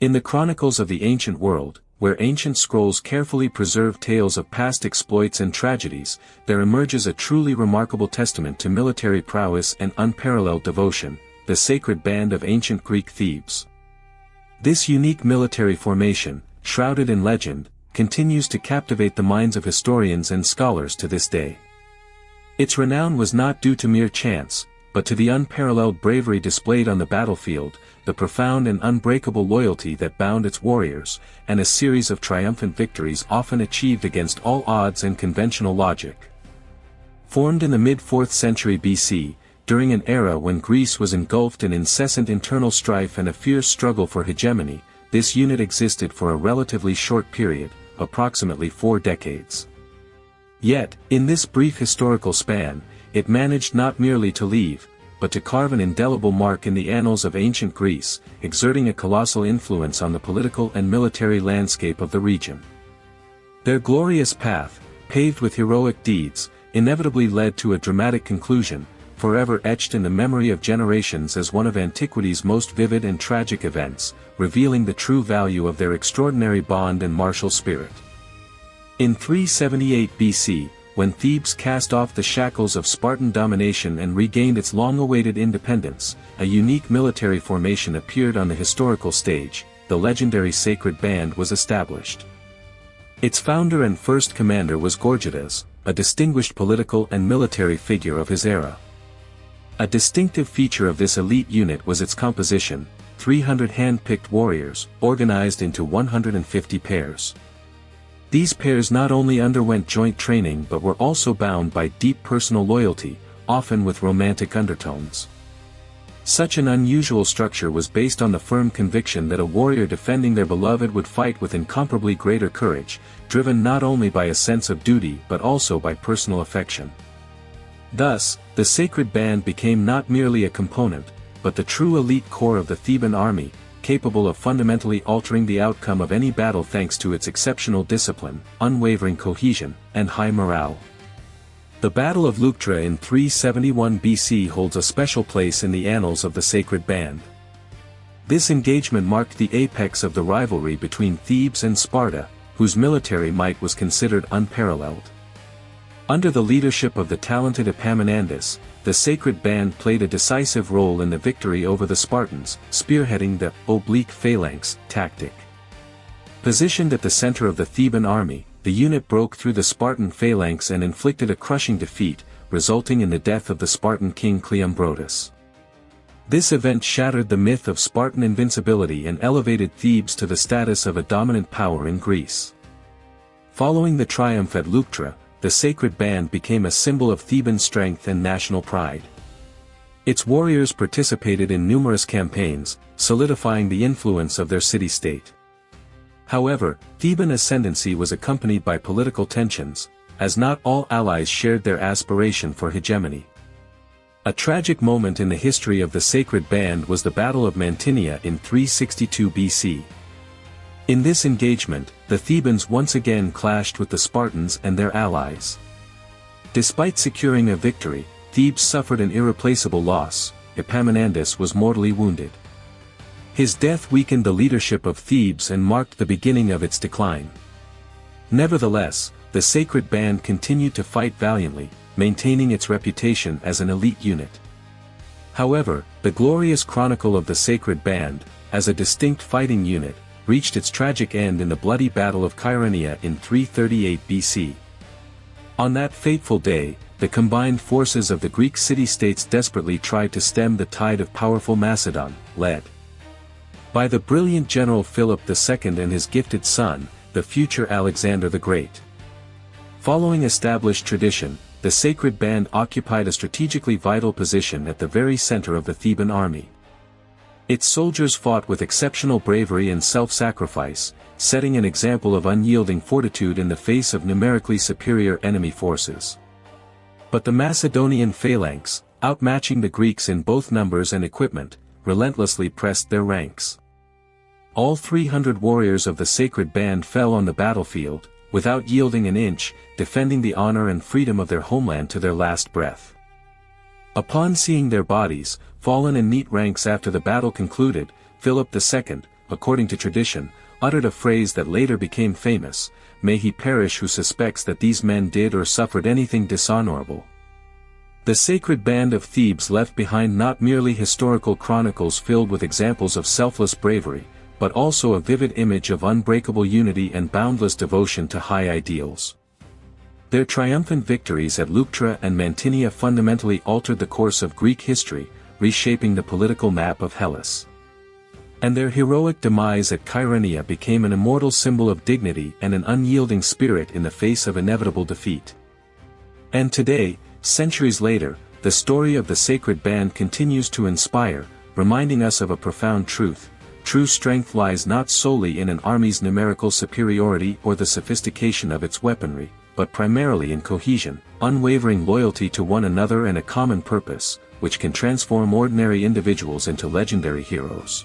In the chronicles of the ancient world, where ancient scrolls carefully preserve tales of past exploits and tragedies, there emerges a truly remarkable testament to military prowess and unparalleled devotion, the Sacred Band of ancient Greek Thebes. This unique military formation, shrouded in legend, continues to captivate the minds of historians and scholars to this day. Its renown was not due to mere chance, but to the unparalleled bravery displayed on the battlefield, the profound and unbreakable loyalty that bound its warriors, and a series of triumphant victories often achieved against all odds and conventional logic. Formed in the mid-4th century BC, during an era when Greece was engulfed in incessant internal strife and a fierce struggle for hegemony, this unit existed for a relatively short period, approximately 4 decades. Yet, in this brief historical span, it managed not merely to leave, but to carve an indelible mark in the annals of ancient Greece, exerting a colossal influence on the political and military landscape of the region. Their glorious path, paved with heroic deeds, inevitably led to a dramatic conclusion, forever etched in the memory of generations as one of antiquity's most vivid and tragic events, revealing the true value of their extraordinary bond and martial spirit. In 378 BC, when Thebes cast off the shackles of Spartan domination and regained its long-awaited independence, a unique military formation appeared on the historical stage. The legendary Sacred Band was established. Its founder and first commander was Gorgidas, a distinguished political and military figure of his era. A distinctive feature of this elite unit was its composition: 300 hand-picked warriors, organized into 150 pairs. These pairs not only underwent joint training but were also bound by deep personal loyalty, often with romantic undertones. Such an unusual structure was based on the firm conviction that a warrior defending their beloved would fight with incomparably greater courage, driven not only by a sense of duty but also by personal affection. Thus, the Sacred Band became not merely a component, but the true elite core of the Theban army, capable of fundamentally altering the outcome of any battle thanks to its exceptional discipline, unwavering cohesion, and high morale. The Battle of Leuctra in 371 BC holds a special place in the annals of the Sacred Band. This engagement marked the apex of the rivalry between Thebes and Sparta, whose military might was considered unparalleled. Under the leadership of the talented Epaminondas, the Sacred Band played a decisive role in the victory over the Spartans, spearheading the oblique phalanx tactic. Positioned at the center of the Theban army, the unit broke through the Spartan phalanx and inflicted a crushing defeat, resulting in the death of the Spartan king Cleombrotus. This event shattered the myth of Spartan invincibility and elevated Thebes to the status of a dominant power in Greece. Following the triumph at Leuctra, the Sacred Band became a symbol of Theban strength and national pride. Its warriors participated in numerous campaigns, solidifying the influence of their city-state. However, Theban ascendancy was accompanied by political tensions, as not all allies shared their aspiration for hegemony. A tragic moment in the history of the Sacred Band was the Battle of Mantinea in 362 BC. In this engagement, the Thebans once again clashed with the Spartans and their allies. Despite securing a victory, Thebes suffered an irreplaceable loss. Epaminondas was mortally wounded. His death weakened the leadership of Thebes and marked the beginning of its decline. Nevertheless, the Sacred Band continued to fight valiantly, maintaining its reputation as an elite unit. However, the glorious chronicle of the Sacred Band, as a distinct fighting unit, reached its tragic end in the bloody Battle of Chaeronea in 338 BC. On that fateful day, the combined forces of the Greek city-states desperately tried to stem the tide of powerful Macedon, led by the brilliant general Philip II and his gifted son, the future Alexander the Great. Following established tradition, the Sacred Band occupied a strategically vital position at the very center of the Theban army. Its soldiers fought with exceptional bravery and self-sacrifice, setting an example of unyielding fortitude in the face of numerically superior enemy forces. But the Macedonian phalanx, outmatching the Greeks in both numbers and equipment, relentlessly pressed their ranks. All 300 warriors of the Sacred Band fell on the battlefield, without yielding an inch, defending the honor and freedom of their homeland to their last breath. Upon seeing their bodies, fallen in neat ranks after the battle concluded, Philip II, according to tradition, uttered a phrase that later became famous: "May he perish who suspects that these men did or suffered anything dishonorable." The Sacred Band of Thebes left behind not merely historical chronicles filled with examples of selfless bravery, but also a vivid image of unbreakable unity and boundless devotion to high ideals. Their triumphant victories at Leuctra and Mantinea fundamentally altered the course of Greek history, reshaping the political map of Hellas. And their heroic demise at Chaeronea became an immortal symbol of dignity and an unyielding spirit in the face of inevitable defeat. And today, centuries later, the story of the Sacred Band continues to inspire, reminding us of a profound truth: true strength lies not solely in an army's numerical superiority or the sophistication of its weaponry, but primarily in cohesion, unwavering loyalty to one another and a common purpose, which can transform ordinary individuals into legendary heroes.